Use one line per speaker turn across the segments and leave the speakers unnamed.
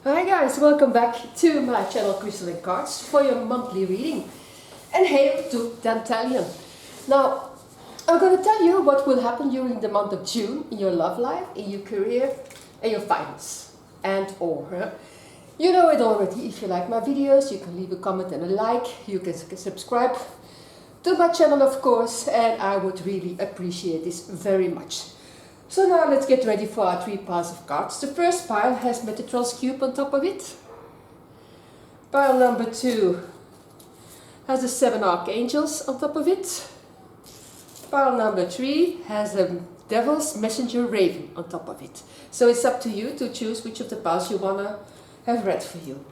Hi guys, welcome back to my channel Crystal and Cards for your monthly reading. And hail to Dantalion. Now, I'm going to tell you what will happen during the month of June in your love life, in your career, and your finance. And or. You know it already. If you like my videos, you can leave a comment and a like. You can subscribe to my channel, of course, and I would really appreciate this very much. So now let's get ready for our 3 piles of cards. The first pile has Metatron's cube on top of it. Pile number 2 has the 7 archangels on top of it. Pile number 3 has the devil's messenger raven on top of it. So it's up to you to choose which of the piles you want to have read for you.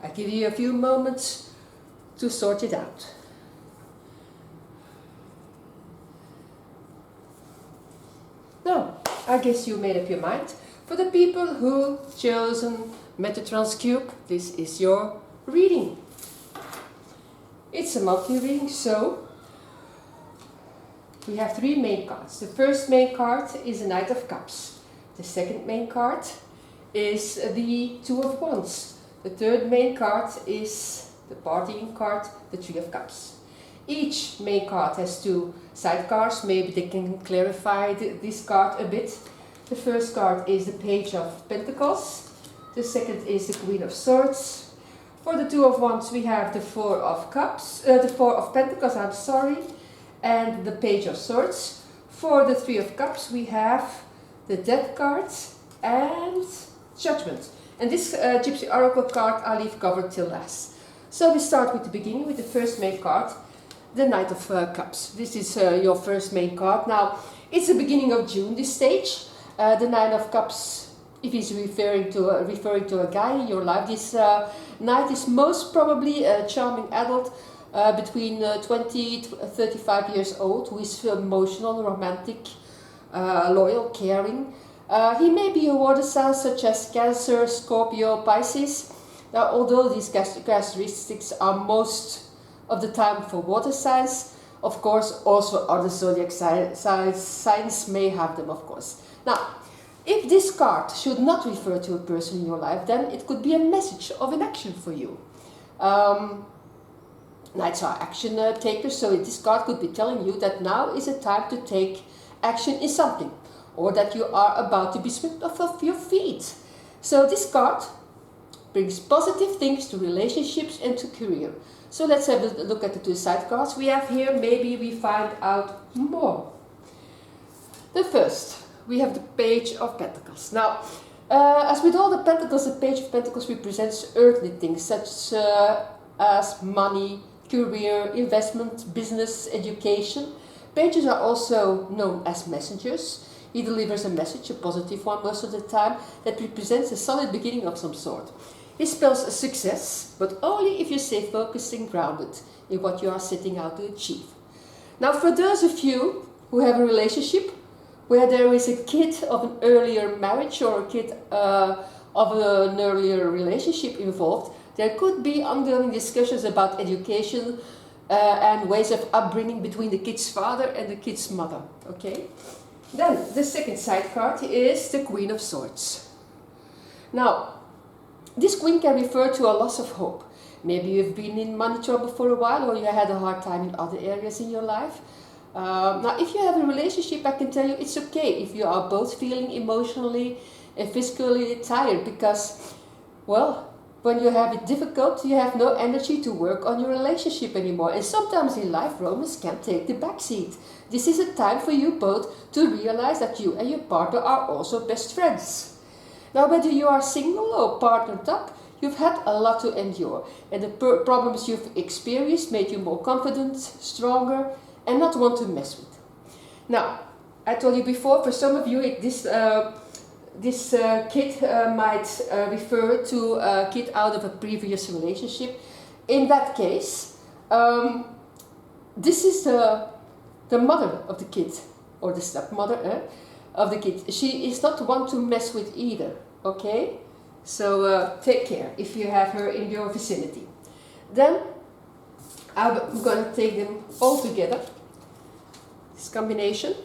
I give you a few moments to sort it out. Now, I guess you made up your mind. For the people who chosen Metatron's cube, this is your reading. It's a monthly reading, so we have 3 main cards. The first main card is the Knight of Cups. The second main card is the Two of Wands. The third main card is the partying card, the Three of Cups. Each main card has 2 side cards. Maybe they can clarify this card a bit. The first card is the Page of Pentacles. The second is the Queen of Swords. For the Two of Wands we have the Four of Cups, the Four of Pentacles, I'm sorry, and the Page of Swords. For the Three of Cups we have the Death card and Judgment. And this Gypsy Oracle card I'll leave covered till last. So we start with the beginning with the first main card, the Knight of Cups. This is your first main card. Now, it's the beginning of June, this stage. The Knight of Cups, if he's referring to a guy in your life, this knight is most probably a charming adult between 20 to 35 years old, who is emotional, romantic, loyal, caring. He may be a water sign such as Cancer, Scorpio, Pisces. Now, although these characteristics are most of the time for water signs, of course also other zodiac signs may have them, of course. Now, if this card should not refer to a person in your life, then it could be a message of an action for you. Knights are action takers, so this card could be telling you that now is a time to take action in something, or that you are about to be swept off of your feet. So this card brings positive things to relationships and to career. So let's have a look at the 2 side cards we have here. Maybe we find out more. The first, we have the Page of Pentacles. Now, as with all the Pentacles, the Page of Pentacles represents earthly things such as money, career, investment, business, education. Pages are also known as messengers. He delivers a message, a positive one most of the time, that represents a solid beginning of some sort. He spells a success, but only if you stay focused and grounded in what you are setting out to achieve. Now, for those of you who have a relationship where there is a kid of an earlier marriage or a kid of an earlier relationship involved, there could be ongoing discussions about education and ways of upbringing between the kid's father and the kid's mother. Okay? Then, the second side card is the Queen of Swords. Now, this queen can refer to a loss of hope. Maybe you've been in money trouble for a while, or you had a hard time in other areas in your life. Now, if you have a relationship, I can tell you it's okay if you are both feeling emotionally and physically tired, because, well, when you have it difficult, you have no energy to work on your relationship anymore. And sometimes in life, romance can take the backseat. This is a time for you both to realize that you and your partner are also best friends. Now, whether you are single or partnered up, you've had a lot to endure, and the problems you've experienced made you more confident, stronger, and not want to mess with. Now, I told you before, for some of you, this kid might refer to a kid out of a previous relationship. In that case, this is the mother of the kid, or the stepmother of the kid. She is not one to mess with either. Okay, so take care if you have her in your vicinity. Then I'm going to take them all together, this combination.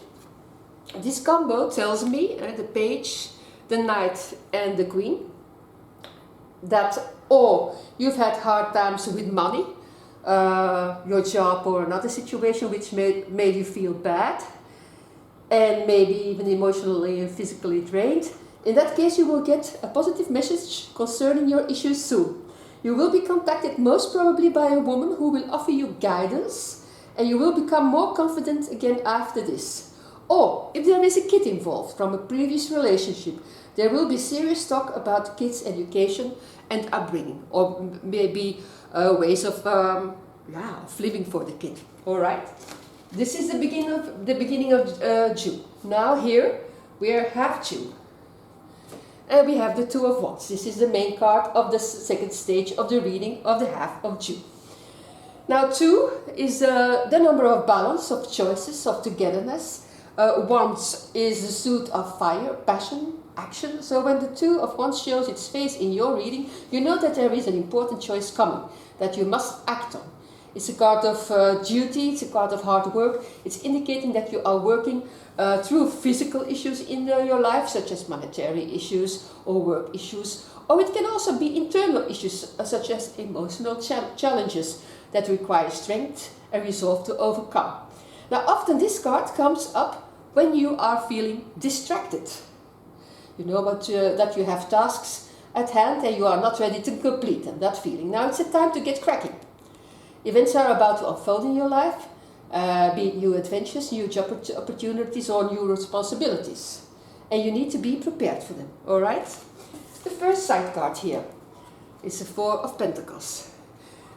This combo tells me, the Page, the Knight and the Queen, that, or you've had hard times with money, your job or another situation which made you feel bad, and maybe even emotionally and physically drained. In that case, you will get a positive message concerning your issues soon. You will be contacted most probably by a woman who will offer you guidance, and you will become more confident again after this. Or, if there is a kid involved from a previous relationship, there will be serious talk about kids' education and upbringing, or maybe ways of living for the kid. All right. This is the beginning of June. Now here we are half June, and we have the Two of Wands. This is the main card of the second stage of the reading of the half of June. Now 2 is the number of balance, of choices, of togetherness. Wands is the suit of fire, passion, action. So when the Two of Wands shows its face in your reading, you know that there is an important choice coming that you must act on. It's a card of duty, it's a card of hard work. It's indicating that you are working through physical issues in your life, such as monetary issues or work issues. Or it can also be internal issues, such as emotional challenges that require strength and resolve to overcome. Now, often this card comes up when you are feeling distracted. You know that you have tasks at hand and you are not ready to complete them, that feeling. Now it's a time to get cracking. Events are about to unfold in your life, be it new adventures, new job opportunities or new responsibilities. And you need to be prepared for them, alright? The first side card here is the Four of Pentacles.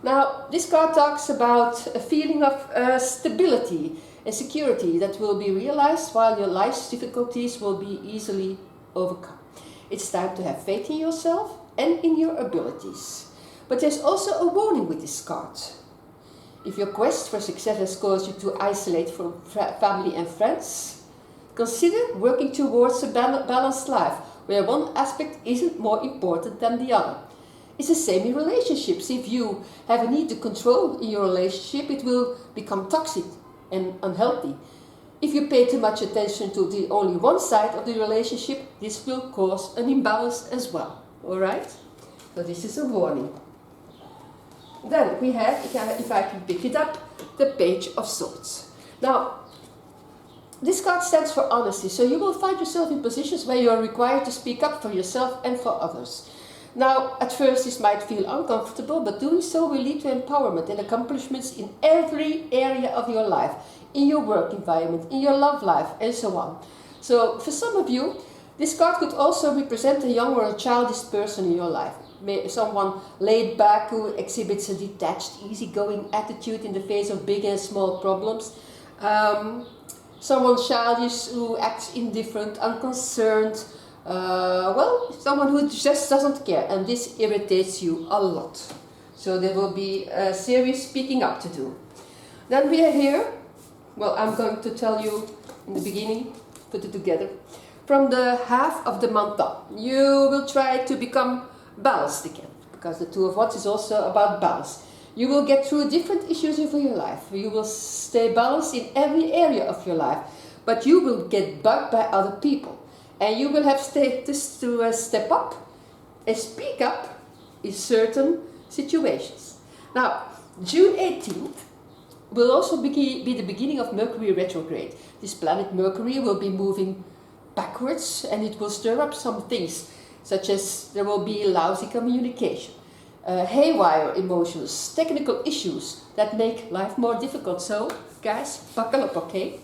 Now, this card talks about a feeling of stability and security that will be realized while your life's difficulties will be easily overcome. It's time to have faith in yourself and in your abilities. But there's also a warning with this card. If your quest for success has caused you to isolate from family and friends, consider working towards a balanced life where one aspect isn't more important than the other. It's the same in relationships. If you have a need to control in your relationship, it will become toxic and unhealthy. If you pay too much attention to the only one side of the relationship, this will cause an imbalance as well. Alright? So this is a warning. Then we have, if I can pick it up, the Page of Swords. Now, this card stands for honesty, so you will find yourself in positions where you are required to speak up for yourself and for others. Now, at first this might feel uncomfortable, but doing so will lead to empowerment and accomplishments in every area of your life, in your work environment, in your love life, and so on. So, for some of you, this card could also represent a young or a childish person in your life. Someone laid back who exhibits a detached, easygoing attitude in the face of big and small problems. Someone childish who acts indifferent, unconcerned. Someone who just doesn't care, and this irritates you a lot. So there will be serious speaking up to do. Then we are here. Well, I'm going to tell you in the beginning, put it together. From the half of the month on, you will try to become balanced again, because the Two of Wands is also about balance. You will get through different issues of your life. You will stay balanced in every area of your life, but you will get bugged by other people. And you will have to step up and speak up in certain situations. Now, June 18th will also be the beginning of Mercury retrograde. This planet Mercury will be moving backwards, and it will stir up some things, such as there will be lousy communication, haywire emotions, technical issues that make life more difficult. So, guys, buckle up, okay?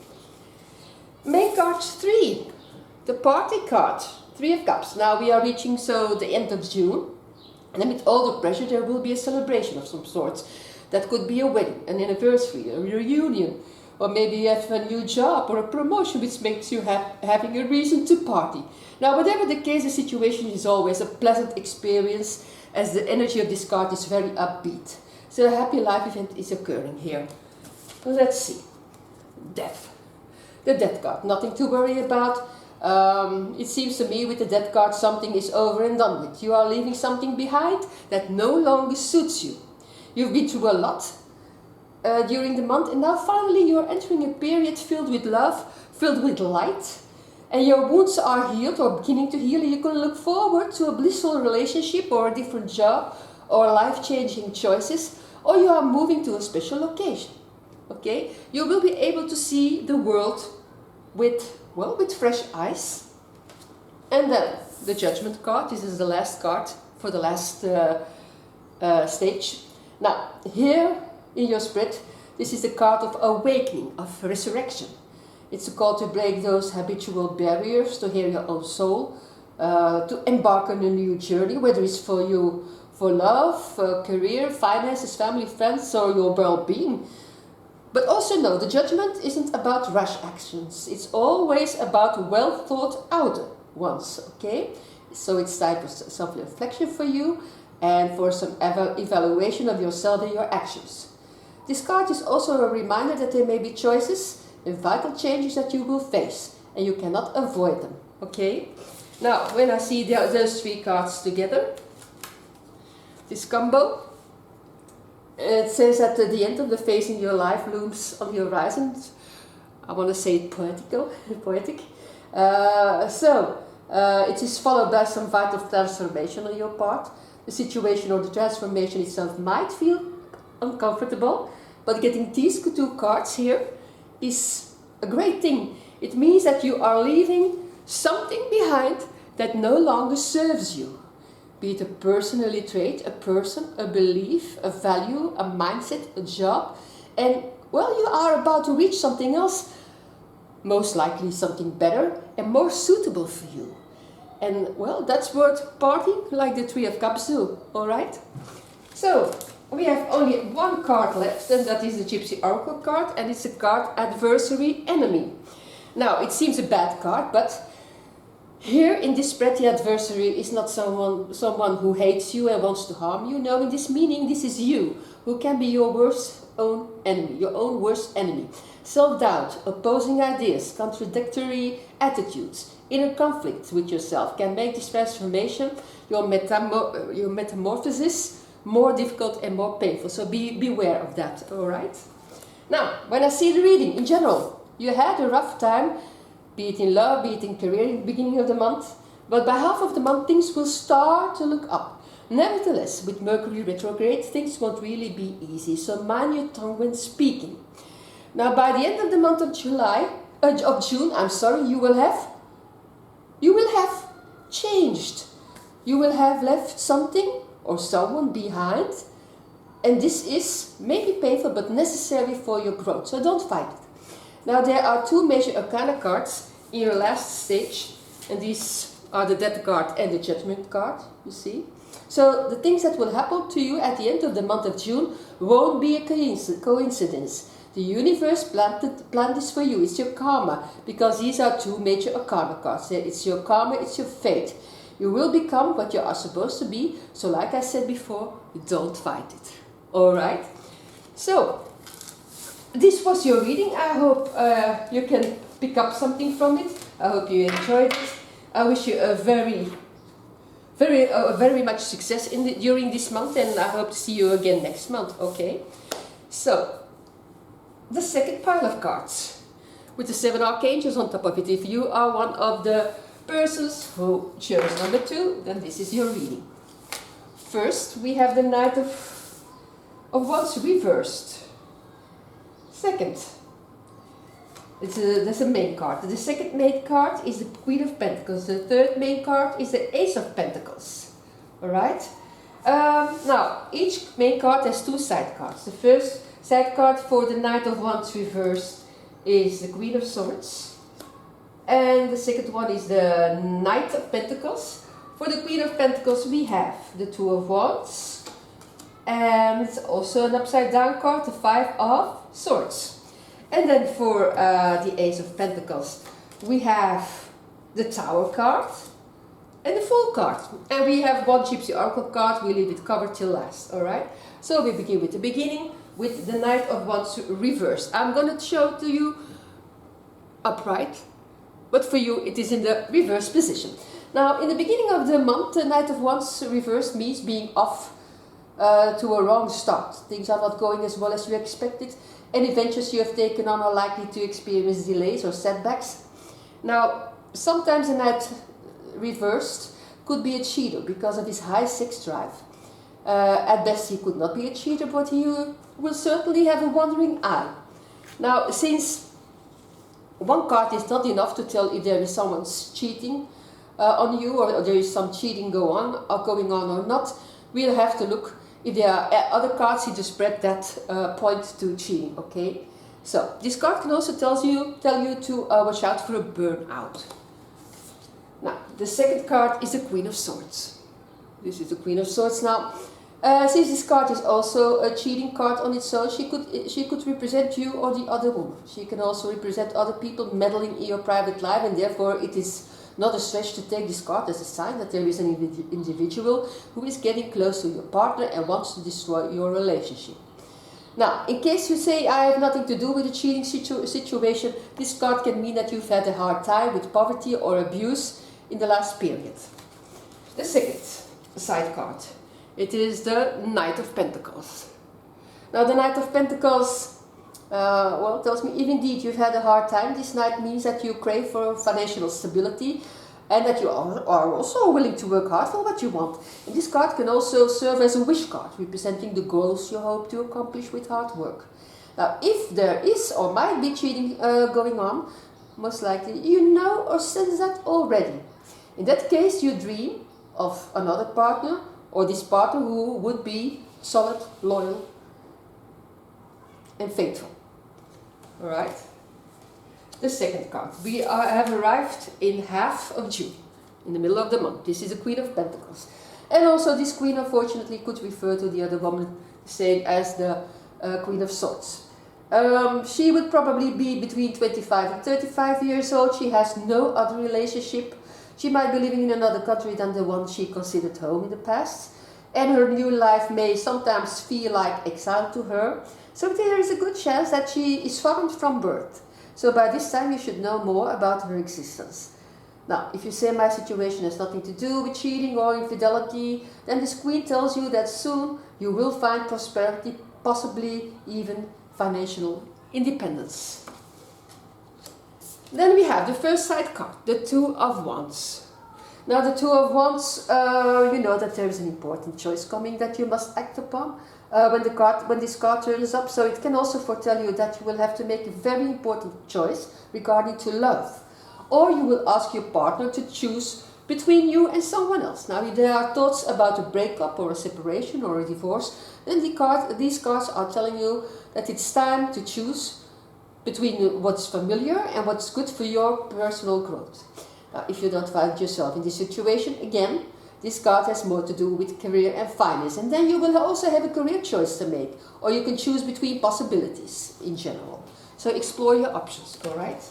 Main card 3. The party card, 3 of Cups. Now we are reaching the end of June, and amid all the pressure there will be a celebration of some sorts. That could be a wedding, an anniversary, a reunion, or maybe you have a new job or a promotion which makes you having a reason to party. Now, whatever the case, the situation is always a pleasant experience, as the energy of this card is very upbeat. So a happy life event is occurring here. Let's see. Death. The Death card, nothing to worry about. It seems to me with the Death card something is over and done with. You are leaving something behind that no longer suits you. You've been through a lot during the month, and now finally you're entering a period filled with love, filled with light, and your wounds are healed or beginning to heal, you can look forward to a blissful relationship or a different job or life-changing choices, or you are moving to a special location. Okay, you will be able to see the world with, well, with fresh eyes. And then the Judgment card. This is the last card for the last stage. Now, here in your spread, this is the card of awakening, of resurrection. It's a call to break those habitual barriers, to hear your own soul, to embark on a new journey, whether it's for you, for love, for career, finances, family, friends, or your well-being. But also know, the Judgment isn't about rash actions. It's always about well thought out ones, okay? So it's time for self-reflection for you and for some evaluation of yourself and your actions. This card is also a reminder that there may be choices and vital changes that you will face, and you cannot avoid them, okay? Now, when I see those three cards together, this combo, it says that the end of the phase in your life looms on the horizon. I want to say it poetic. It is followed by some vital transformation on your part. The situation or the transformation itself might feel uncomfortable, but getting these two cards here is a great thing. It means that you are leaving something behind that no longer serves you. Be it a personality trait, a person, a belief, a value, a mindset, a job. And, well, you are about to reach something else, most likely something better and more suitable for you. And, well, that's worth parting like the Three of Cups do, alright? So, we have only one card left, and that is the Gypsy Oracle card, and it's the card Adversary Enemy. Now, it seems a bad card, but here in this spread, the adversary is not someone who hates you and wants to harm you. No, in this meaning, this is you, who can be your worst own enemy, your own worst enemy. Self-doubt, opposing ideas, contradictory attitudes, inner conflict with yourself can make this transformation, your metamorphosis, more difficult and more painful. So beware of that, alright? Now, when I see the reading, in general, you had a rough time, be it in love, be it in career, in the beginning of the month, but by half of the month things will start to look up. Nevertheless, with Mercury retrograde, things won't really be easy, so mind your tongue when speaking. Now, by the end of the month of June, you will have changed. You will have left something or someone behind, and this is maybe painful but necessary for your growth, so don't fight it. Now, there are two major arcana cards in your last stage, and these are the Death card and the Judgment card, you see. So the things that will happen to you at the end of the month of June won't be a coincidence. The universe planned this for you. It's your karma, because these are two major arcana cards. It's your karma, it's your fate. You will become what you are supposed to be, so like I said before, don't fight it. Alright? So, this was your reading. I hope you can pick up something from it. I hope you enjoyed it. I wish you a very much success during this month, and I hope to see you again next month, okay? So, the second pile of cards with the 7 archangels on top of it. If you are one of the persons who chose number 2, then this is your reading. First, we have the Knight of Wands reversed. Second, that's a main card. The second main card is the Queen of Pentacles. The third main card is the Ace of Pentacles. Alright? Now, each main card has 2 side cards. The first side card for the Knight of Wands reversed is the Queen of Swords. And the second one is the Knight of Pentacles. For the Queen of Pentacles we have the Two of Wands. And also an upside down card, the Five of Swords. And then for the Ace of Pentacles we have the Tower card and the Fool card. And we have one Gypsy Oracle card, we leave it covered till last, alright? So we begin with the beginning with the Knight of Wands reversed. I'm going to show to you upright, but for you it is in the reverse position. Now, in the beginning of the month, the Knight of Wands reversed means being off to a wrong start. Things are not going as well as you expected. Any ventures you have taken on are likely to experience delays or setbacks. Now, sometimes a knight reversed could be a cheater because of his high sex drive. At best he could not be a cheater, but he will certainly have a wandering eye. Now, since one card is not enough to tell if there is someone cheating on you, or there is some cheating going on or not, we'll have to look if there are other cards in the spread that point to cheating, okay? So, this card can also tell you to watch out for a burnout. Now, the second card is the Queen of Swords. This is the Queen of Swords. Now, since this card is also a cheating card on its own, she could represent you or the other woman. She can also represent other people meddling in your private life, and therefore it is not a stretch to take this card as a sign that there is an individual who is getting close to your partner and wants to destroy your relationship. Now, in case you say, I have nothing to do with a cheating situation, this card can mean that you've had a hard time with poverty or abuse in the last period. The second side card, it is the Knight of Pentacles. Now, the Knight of Pentacles tells me if indeed you've had a hard time, this Knight means that you crave for financial stability and that you are also willing to work hard for what you want. And this card can also serve as a wish card, representing the goals you hope to accomplish with hard work. Now, if there is or might be cheating going on, most likely you know or sense that already. In that case, you dream of another partner, or this partner who would be solid, loyal, and faithful. Alright? The second card. We have arrived in half of June, in the middle of the month. This is the Queen of Pentacles. And also this Queen, unfortunately, could refer to the other woman, same as the Queen of Swords. She would probably be between 25 and 35 years old. She has no other relationship. She might be living in another country than the one she considered home in the past. And her new life may sometimes feel like exile to her. So there is a good chance that she is foreign from birth. So by this time you should know more about her existence. Now, if you say my situation has nothing to do with cheating or infidelity, then this Queen tells you that soon you will find prosperity, possibly even financial independence. Then we have the first side card, the Two of Wands. Now the Two of Wands, you know that there is an important choice coming that you must act upon when this card turns up. So it can also foretell you that you will have to make a very important choice regarding to love. Or you will ask your partner to choose between you and someone else. Now if there are thoughts about a breakup or a separation or a divorce, then these cards are telling you that it's time to choose between what's familiar and what's good for your personal growth. Now, if you don't find yourself in this situation, again, this card has more to do with career and finance. And then you will also have a career choice to make. Or you can choose between possibilities in general. So explore your options, alright?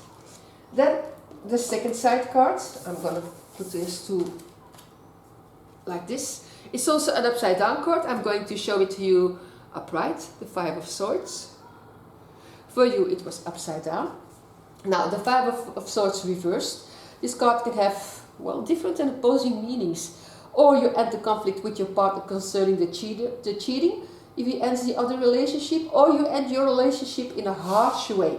Then the second side card, I'm going to put this to like this. It's also an upside down card. I'm going to show it to you upright, the Five of Swords. For you it was upside down. Now the Five of Swords reversed. This card can have, well, different and opposing meanings. Or you end the conflict with your partner concerning the cheating, if he ends the other relationship, or you end your relationship in a harsh way.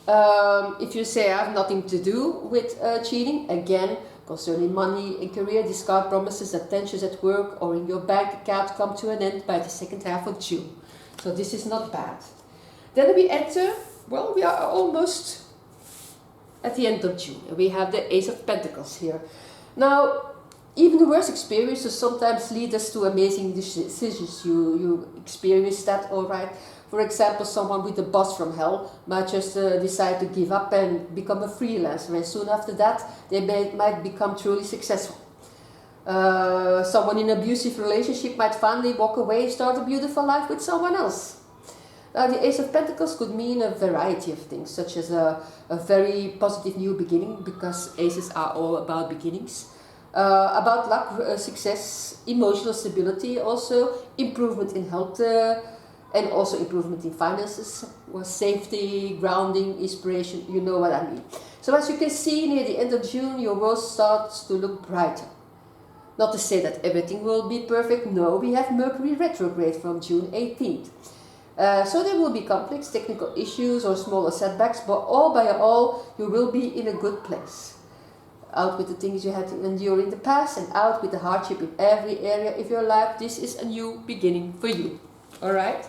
If you say I have nothing to do with cheating, again, concerning money and career, this card promises that tensions at work or in your bank account come to an end by the second half of June. So this is not bad. Then we enter, well, we are almost at the end of June, and we have the Ace of Pentacles here. Now, even the worst experiences sometimes lead us to amazing decisions. You experience that, alright? For example, someone with a boss from hell might just decide to give up and become a freelancer, and soon after that they might become truly successful. Someone in an abusive relationship might finally walk away and start a beautiful life with someone else. Now, the Ace of Pentacles could mean a variety of things, such as a very positive new beginning, because aces are all about beginnings. About luck, success, emotional stability, also improvement in health, and also improvement in finances, safety, grounding, inspiration, you know what I mean. So as you can see, near the end of June, your world starts to look brighter. Not to say that everything will be perfect, no, we have Mercury retrograde from June 18th. So there will be conflicts, technical issues or smaller setbacks, but all by all you will be in a good place. out with the things you had to endure in the past, and out with the hardship in every area of your life. This is a new beginning for you. Alright?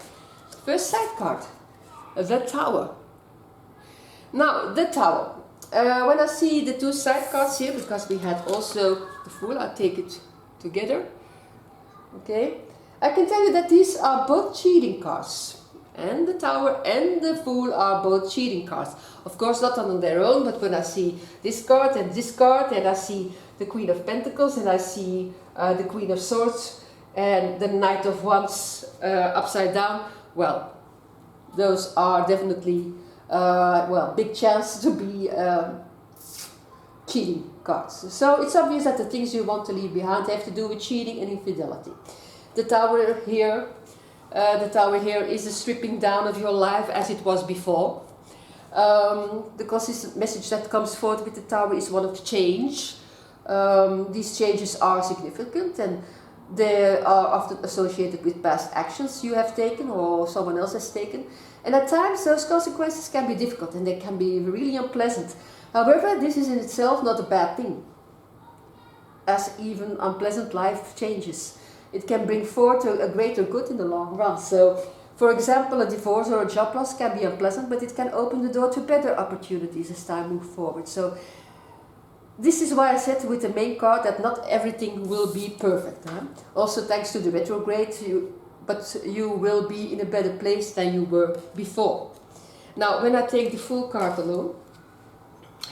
First side card, the Tower. Now, the Tower. When I see the two side cards here, because we had also the Fool, I'll take it together. Okay? I can tell you that these are both cheating cards. And the Tower and the Fool are both cheating cards. Of course not on their own, but when I see this card, and I see the Queen of Pentacles, and I see the Queen of Swords, and the Knight of Wands upside down, well, those are definitely, big chance to be cheating cards. So it's obvious that the things you want to leave behind have to do with cheating and infidelity. The Tower here is a stripping down of your life as it was before. The consistent message that comes forth with the Tower is one of change. These changes are significant, and they are often associated with past actions you have taken or someone else has taken. And at times those consequences can be difficult and they can be really unpleasant. However, this is in itself not a bad thing, as even unpleasant life changes. It can bring forth a greater good in the long run. So, for example, a divorce or a job loss can be unpleasant, but it can open the door to better opportunities as time moves forward. So, this is why I said with the main card that not everything will be perfect. Huh? Also, thanks to the retrograde, you will be in a better place than you were before. Now, when I take the Fool card alone,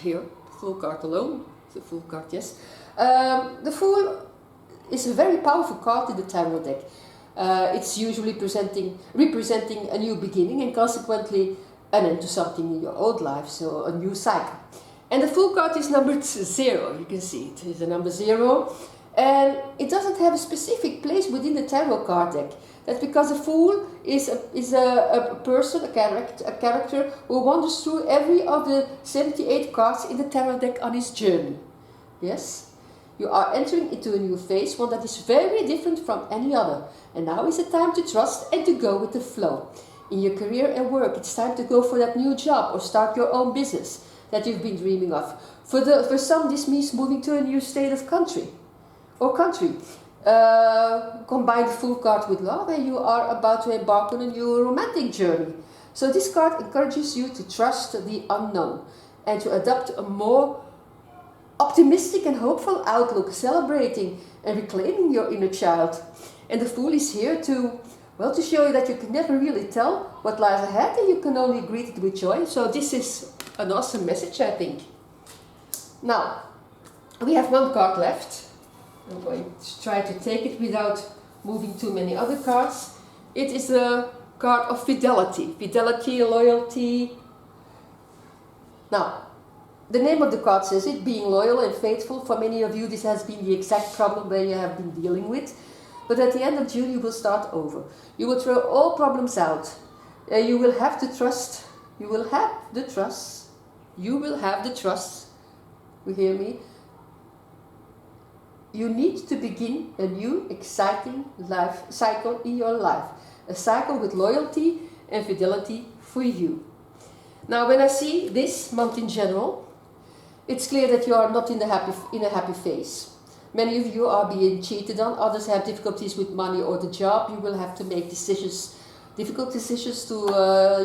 here, the Fool card alone, the Fool card, yes, the Fool is a very powerful card in the tarot deck. It's usually representing a new beginning and consequently an end to something in your old life, so a new cycle. And the Fool card is numbered 0, you can see it is a number 0, and it doesn't have a specific place within the tarot card deck. That's because a Fool is a person, a character who wanders through every of the 78 cards in the tarot deck on his journey. Yes? You are entering into a new phase, one that is very different from any other. And now is the time to trust and to go with the flow. In your career and work, it's time to go for that new job or start your own business that you've been dreaming of. For some, this means moving to a new state of country. Combine the Fool card with love and you are about to embark on a new romantic journey. So this card encourages you to trust the unknown and to adopt a more optimistic and hopeful outlook, celebrating and reclaiming your inner child. And the Fool is here to show you that you can never really tell what lies ahead and you can only greet it with joy. So this is an awesome message, I think. Now, we have one card left. I'm going to try to take it without moving too many other cards. It is a card of fidelity. Fidelity, loyalty. Now, the name of the card says it, being loyal and faithful. For many of you, this has been the exact problem that you have been dealing with. But at the end of June, you will start over. You will throw all problems out. You will have to trust. You will have the trust. You will have the trust. You hear me? You need to begin a new, exciting life cycle in your life. A cycle with loyalty and fidelity for you. Now, when I see this month in general, it's clear that you are not in a happy phase. Many of you are being cheated on. Others have difficulties with money or the job. You will have to make difficult decisions to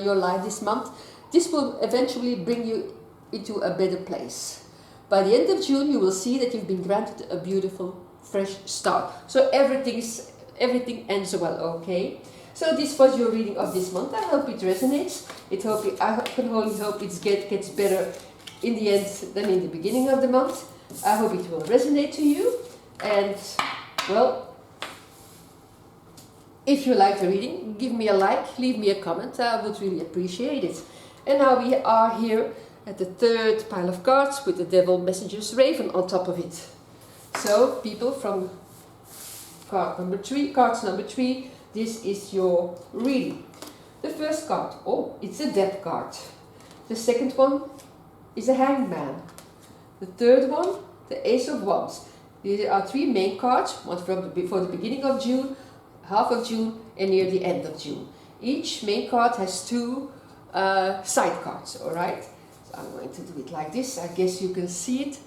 your life this month. This will eventually bring you into a better place. By the end of June, you will see that you've been granted a beautiful, fresh start. So everything ends well, okay? So this was your reading of this month. I hope it resonates. I can only hope it gets better in the end than in the beginning of the month. I hope it will resonate to you. And, well, if you like the reading, give me a like, leave me a comment. I would really appreciate it. And now we are here at the third pile of cards with the Devil, Messengers, Raven on top of it. So, people, from cards number 3, this is your reading. The first card, it's a Death card. The second one is a Hangman. The third one, the Ace of Wands. These are 3 main cards, one for the beginning of June, half of June, and near the end of June. Each main card has 2 side cards, alright? So I'm going to do it like this, I guess you can see it.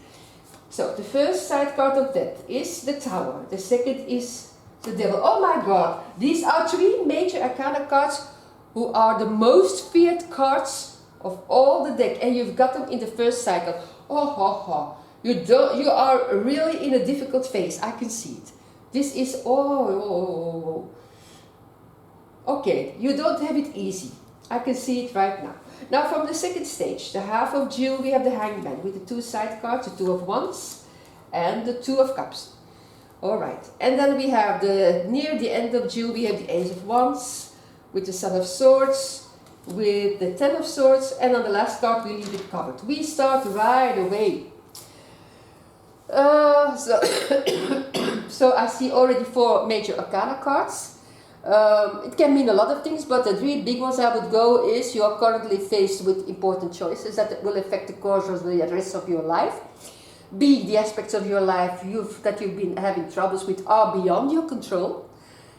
So the first side card of death is the Tower. The second is the Devil. Oh my God! These are three major arcana cards who are the most feared cards of all the deck, and you've got them in the first cycle. Oh ho ho! You are really in a difficult phase. I can see it. This is okay. You don't have it easy. I can see it right now. Now from the second stage, the half of June, we have the Hangman with the two side cards, the Two of Wands and the Two of Cups. Alright, and then we have near the end of June, we have the Ace of Wands with the Son of Swords, with the Ten of Swords, and on the last card we leave it covered. We start right away. So I see already 4 major arcana cards. It can mean a lot of things, but the 3 big ones I would go is you are currently faced with important choices that will affect the course of the rest of your life. B, the aspects of your life that you've been having troubles with are beyond your control.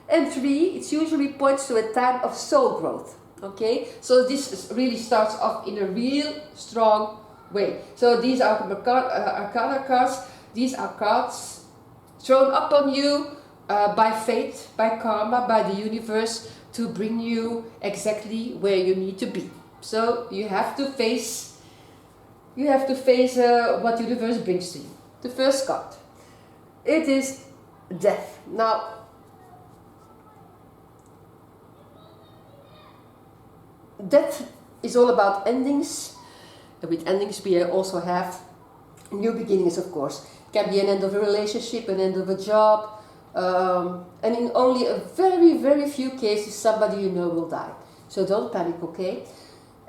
And 3, it usually points to a time of soul growth. Okay, so this really starts off in a real strong way. So these are arcana cards. These are cards thrown upon you by fate, by karma, by the universe to bring you exactly where you need to be. So you have to face what the universe brings to you. The first card, it is death. Now, death is all about endings. And with endings we also have new beginnings, of course. It can be an end of a relationship, an end of a job, and in only a very, very few cases somebody you know will die. So don't panic, okay?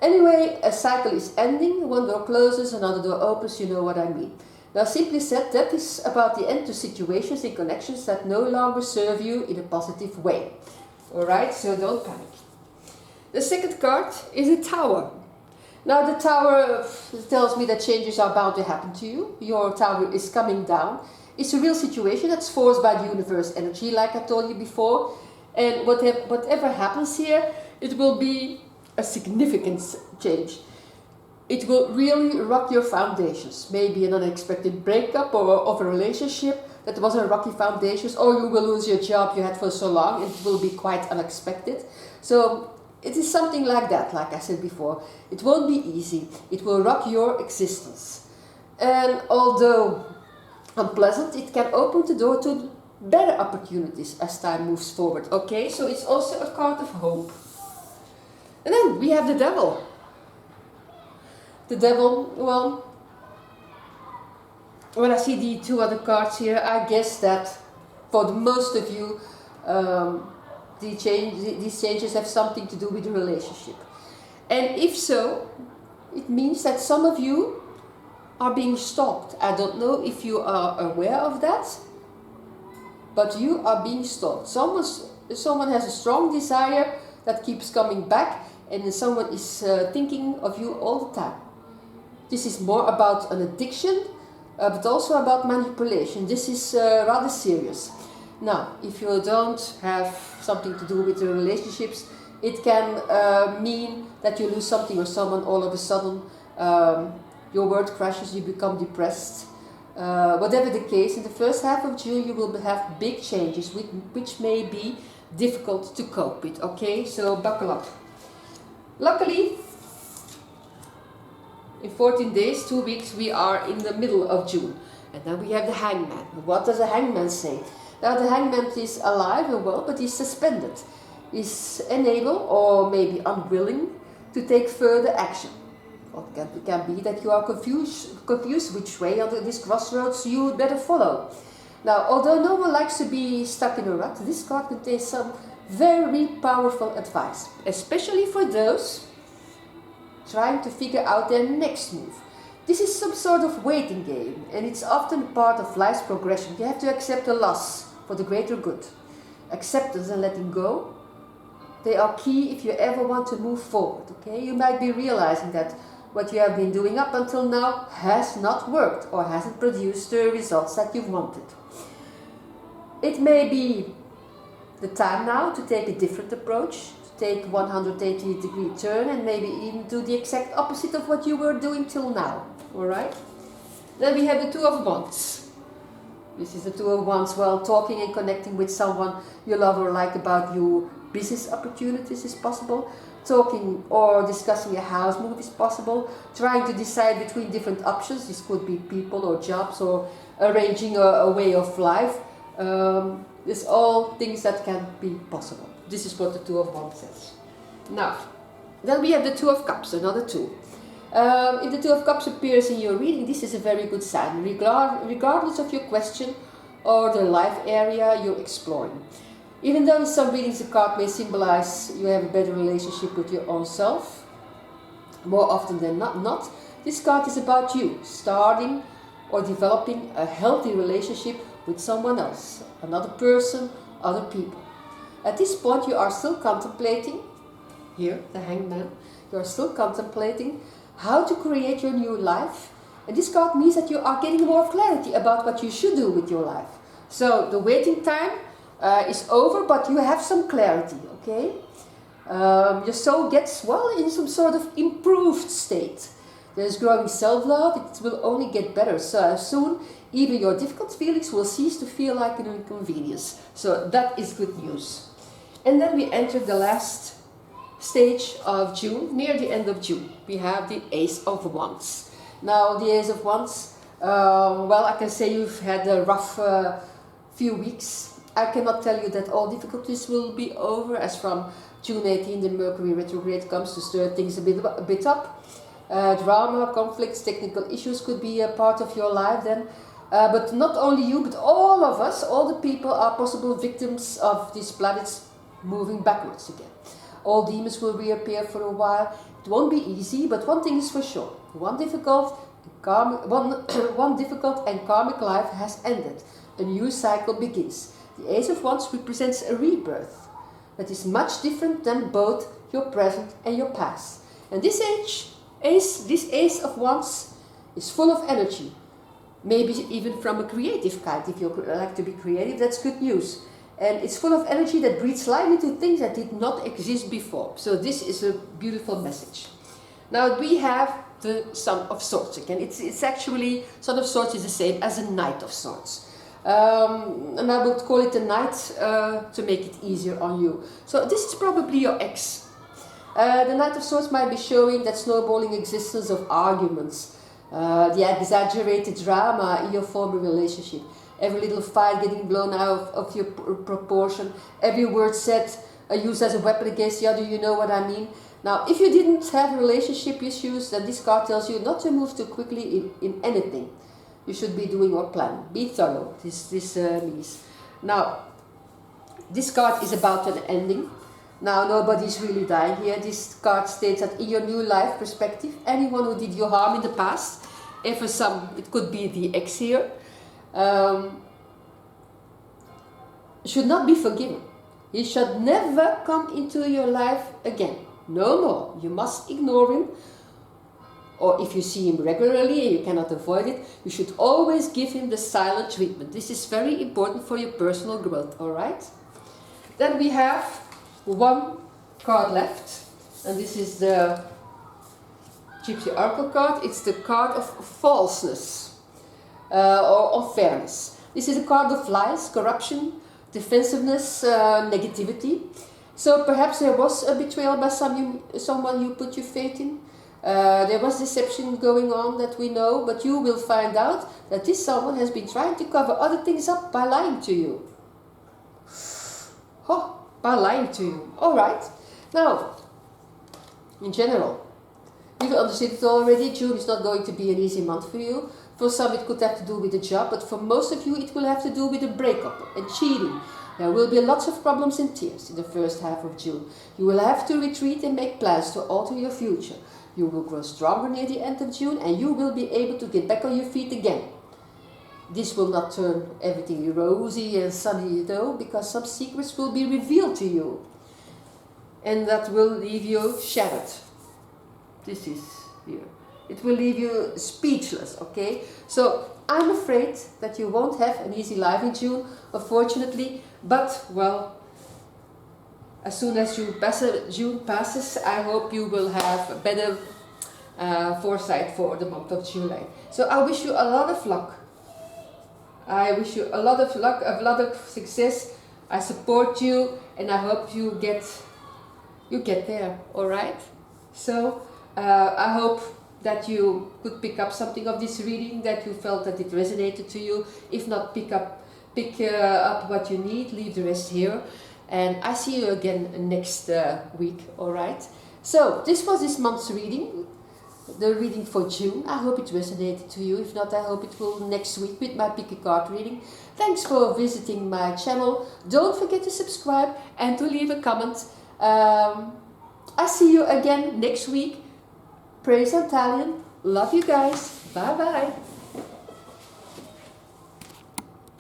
Anyway, a cycle is ending, one door closes, another door opens, you know what I mean. Now, simply said, that is about the end to situations and connections that no longer serve you in a positive way. Alright, so don't panic. The second card is a Tower. Now, the Tower tells me that changes are bound to happen to you. Your Tower is coming down. It's a real situation that's forced by the universe energy, like I told you before. And whatever happens here, it will be a significant change. It will really rock your foundations. Maybe an unexpected breakup of a relationship that was on rocky foundations, or you will lose your job you had for so long. It will be quite unexpected. So it is something like that, like I said before. It won't be easy. It will rock your existence. And although unpleasant, it can open the door to better opportunities as time moves forward. Okay, so it's also a card of hope. And then we have the Devil. The Devil, well, when I see the 2 other cards here, I guess that for the most of you, these changes have something to do with the relationship. And if so, it means that some of you are being stalked. I don't know if you are aware of that, but you are being stalked. Someone has a strong desire that keeps coming back, and someone is thinking of you all the time. This is more about an addiction, but also about manipulation. This is rather serious. Now, if you don't have something to do with the relationships, it can mean that you lose something or someone all of a sudden. Your world crashes, you become depressed. Whatever the case, in the first half of June you will have big changes which may be difficult to cope with. Okay, so buckle up. Luckily, in 14 days, 2 weeks, we are in the middle of June. And then we have the Hangman. What does the Hangman say? Now, the Hangman is alive and well, but he's suspended. He's unable or maybe unwilling to take further action. Or it can be that you are confused which way under this crossroads you would better follow. Now, although no one likes to be stuck in a rut, this card contains some very powerful advice, especially for those trying to figure out their next move. This is some sort of waiting game, and it's often part of life's progression. You have to accept a loss for the greater good. Acceptance and letting go, they are key if you ever want to move forward. Okay, you might be realizing that what you have been doing up until now has not worked or hasn't produced the results that you wanted. It may be the time now to take a different approach, to take 180-degree turn and maybe even do the exact opposite of what you were doing till now. Alright? Then we have the Two of Wands. This is the Two of Wands. Well, talking and connecting with someone you love or like about your business opportunities is possible. Talking or discussing a house move is possible. Trying to decide between different options. This could be people or jobs or arranging a way of life. These all things that can be possible. This is what the Two of Wands says. Now, then we have the Two of Cups, another two. If the Two of Cups appears in your reading, this is a very good sign, regardless of your question or the life area you're exploring. Even though in some readings the card may symbolize you have a better relationship with your own self, more often than not, this card is about you starting or developing a healthy relationship with someone else, another person, other people. At this point you are still contemplating, here, the Hanged Man, you are still contemplating how to create your new life. And this card means that you are getting more clarity about what you should do with your life. So the waiting time is over, but you have some clarity, okay? Your soul gets, well, in some sort of improved state. There's growing self-love, it will only get better. So soon, even your difficult feelings will cease to feel like an inconvenience. So that is good news. And then we enter the last stage of June, near the end of June. We have the Ace of Wands. Now the Ace of Wands, well, I can say you've had a rough few weeks. I cannot tell you that all difficulties will be over, as from June 18 the Mercury retrograde comes to stir things a bit up. Drama, conflicts, technical issues could be a part of your life then. But not only you, but all of us, all the people are possible victims of these planets moving backwards again. All demons will reappear for a while. It won't be easy, but one thing is for sure. One difficult and karmic life has ended. A new cycle begins. The Ace of Wands represents a rebirth that is much different than both your present and your past. And this Ace of Wands is full of energy. Maybe even from a creative kind. If you like to be creative, that's good news. And it's full of energy that breathes life into things that did not exist before. So this is a beautiful message. Now we have the Son of Swords again. It's actually, Son of Swords is the same as a Knight of Swords. And I would call it a Knight to make it easier on you. So this is probably your ex. The Knight of Swords might be showing that snowballing existence of arguments, the exaggerated drama in your former relationship. Every little fight getting blown out of your proportion. Every word said used as a weapon against the other, you know what I mean. Now, if you didn't have relationship issues, then this card tells you not to move too quickly in anything. You should be doing or planning. Be thorough, this means. Now, this card is about an ending. Now, nobody's really dying here. This card states that in your new life perspective, anyone who did you harm in the past, and for some, it could be the ex here, should not be forgiven. He should never come into your life again. No more. You must ignore him. Or if you see him regularly and you cannot avoid it, you should always give him the silent treatment. This is very important for your personal growth, alright? Then we have one card left. And this is the Gypsy Oracle card. It's the card of falseness or unfairness. This is a card of lies, corruption, defensiveness, negativity. So perhaps there was a betrayal by someone you put your faith in. There was deception going on that we know, but you will find out that this someone has been trying to cover other things up by lying to you. Oh, by lying to you. Alright. Now, in general, you've understood it already. June is not going to be an easy month for you. For some it could have to do with a job, but for most of you it will have to do with a breakup and cheating. There will be lots of problems and tears in the first half of June. You will have to retreat and make plans to alter your future. You will grow stronger near the end of June and you will be able to get back on your feet again. This will not turn everything rosy and sunny though, because some secrets will be revealed to you. And that will leave you shattered. This is here. It will leave you speechless, okay? So I'm afraid that you won't have an easy life in June, unfortunately. But, well, as soon as June passes, I hope you will have a better foresight for the month of July. So I wish you a lot of luck. I wish you a lot of luck, a lot of success. I support you, and I hope you get there. All right. So I hope that you could pick up something of this reading, that you felt that it resonated to you. If not, pick up what you need. Leave the rest here, and I see you again next week. All right. So this was this month's reading. The reading for June. I hope it resonated to you. If not, I hope it will next week with my pick a card reading. Thanks for visiting my channel. Don't forget to subscribe and to leave a comment. I see you again next week. Praise Italian. Love you guys. Bye bye.